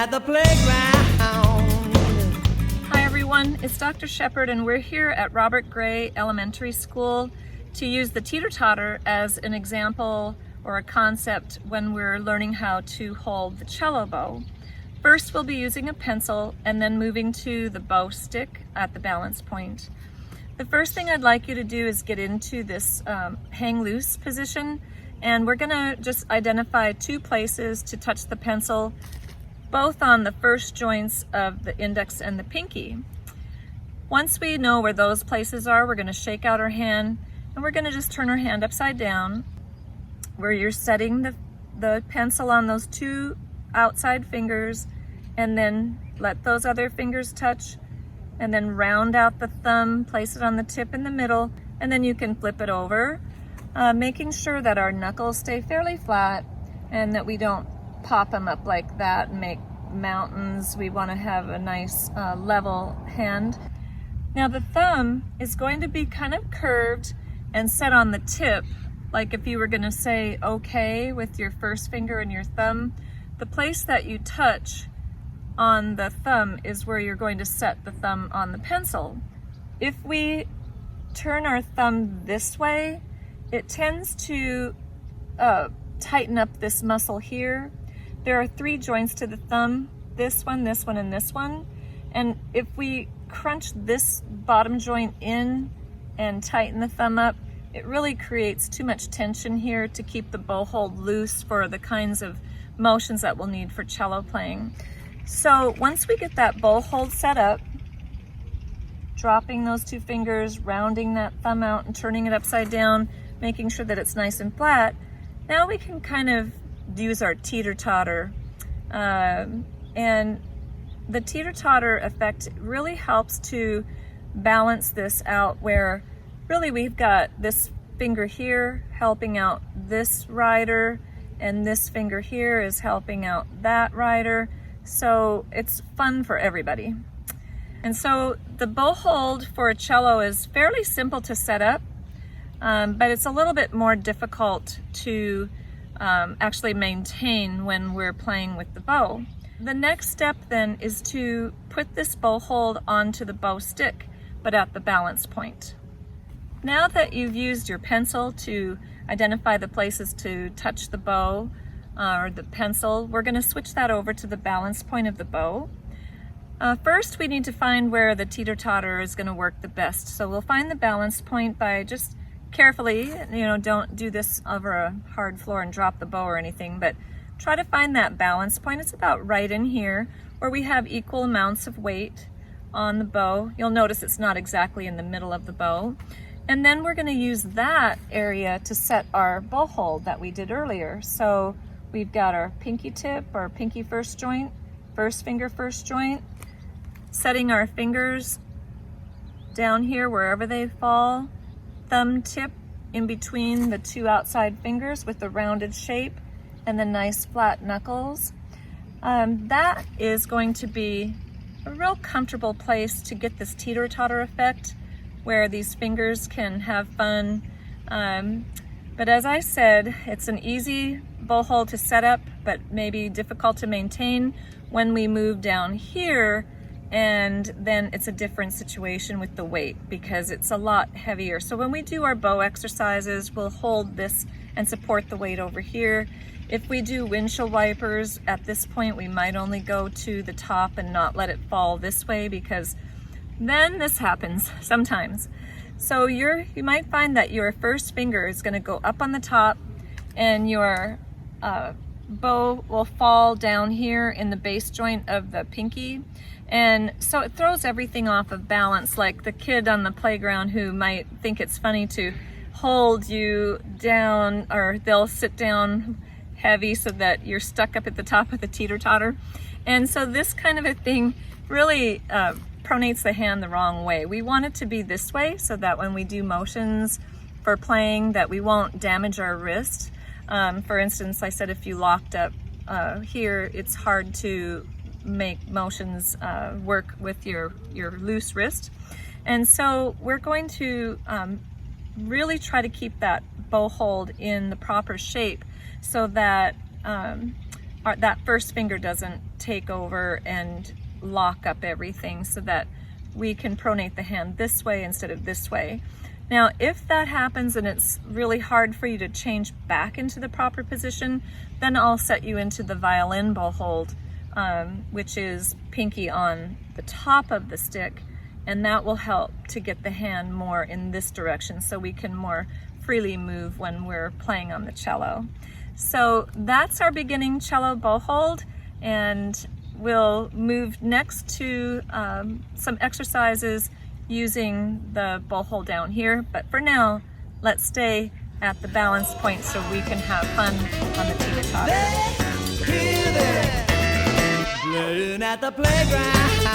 at the playground. Hi everyone, it's Dr. Shepard and we're here at Robert Gray Elementary School to use the Teeter Totter as an example or a concept when we're learning how to hold the cello bow. First we'll be using a pencil and then moving to the bow stick at the balance point. The first thing I'd like you to do is get into this hang loose position, and we're gonna just identify two places to touch the pencil, both on the first joints of the index and the pinky. Once we know where those places are, we're gonna shake out our hand and we're gonna just turn our hand upside down where you're setting the pencil on those two outside fingers, and then let those other fingers touch, and then round out the thumb, place it on the tip in the middle, and then you can flip it over, making sure that our knuckles stay fairly flat and that we don't pop them up like that and make mountains. We want to have a nice level hand. Now the thumb is going to be kind of curved and set on the tip, like if you were going to say okay with your first finger and your thumb. The place that you touch on the thumb is where you're going to set the thumb on the pencil. If we turn our thumb this way, it tends to tighten up this muscle here. There are three joints to the thumb, this one, and this one. And if we crunch this bottom joint in and tighten the thumb up, it really creates too much tension here to keep the bow hold loose for the kinds of motions that we'll need for cello playing. So once we get that bow hold set up, dropping those two fingers, rounding that thumb out and turning it upside down, making sure that it's nice and flat, now we can kind of use our teeter-totter. And the teeter-totter effect really helps to balance this out, where really we've got this finger here helping out this rider, and this finger here is helping out that rider. So it's fun for everybody. And so the bow hold for a cello is fairly simple to set up, but it's a little bit more difficult to actually maintain when we're playing with the bow. The next step then is to put this bow hold onto the bow stick, but at the balance point. Now that you've used your pencil to identify the places to touch the bow or the pencil, we're going to switch that over to the balance point of the bow. First, we need to find where the teeter-totter is going to work the best. So we'll find the balance point by just carefully, don't do this over a hard floor and drop the bow or anything, but try to find that balance point. It's about right in here where we have equal amounts of weight on the bow. You'll notice it's not exactly in the middle of the bow. And then we're going to use that area to set our bow hold that we did earlier. So we've got our pinky tip, or pinky first joint, first finger first joint, setting our fingers down here wherever they fall, thumb tip in between the two outside fingers with the rounded shape and the nice flat knuckles. That is going to be a real comfortable place to get this teeter-totter effect, where these fingers can have fun. But as I said, it's an easy bow hold to set up, but maybe difficult to maintain when we move down here, and then it's a different situation with the weight because it's a lot heavier. So when we do our bow exercises, we'll hold this and support the weight over here. If we do windshield wipers, at this point we might only go to the top and not let it fall this way, because then this happens sometimes. So you might find that your first finger is going to go up on the top and your bow will fall down here in the base joint of the pinky. And so it throws everything off of balance, like the kid on the playground who might think it's funny to hold you down, or they'll sit down heavy so that you're stuck up at the top of the teeter-totter. And so this kind of a thing really pronates the hand the wrong way. We want it to be this way so that when we do motions for playing, that we won't damage our wrist. For instance, I said if you locked up here, it's hard to make motions work with your loose wrist. And so we're going to really try to keep that bow hold in the proper shape so that that first finger doesn't take over and lock up everything, so that we can pronate the hand this way instead of this way. Now, if that happens and it's really hard for you to change back into the proper position, then I'll set you into the violin bow hold, which is pinky on the top of the stick, and that will help to get the hand more in this direction so we can more freely move when we're playing on the cello. So that's our beginning cello bow hold, and we'll move next to some exercises using the bow hold down here. But for now, let's stay at the balance point so we can have fun on the Teeter Totter. Playing at the playground.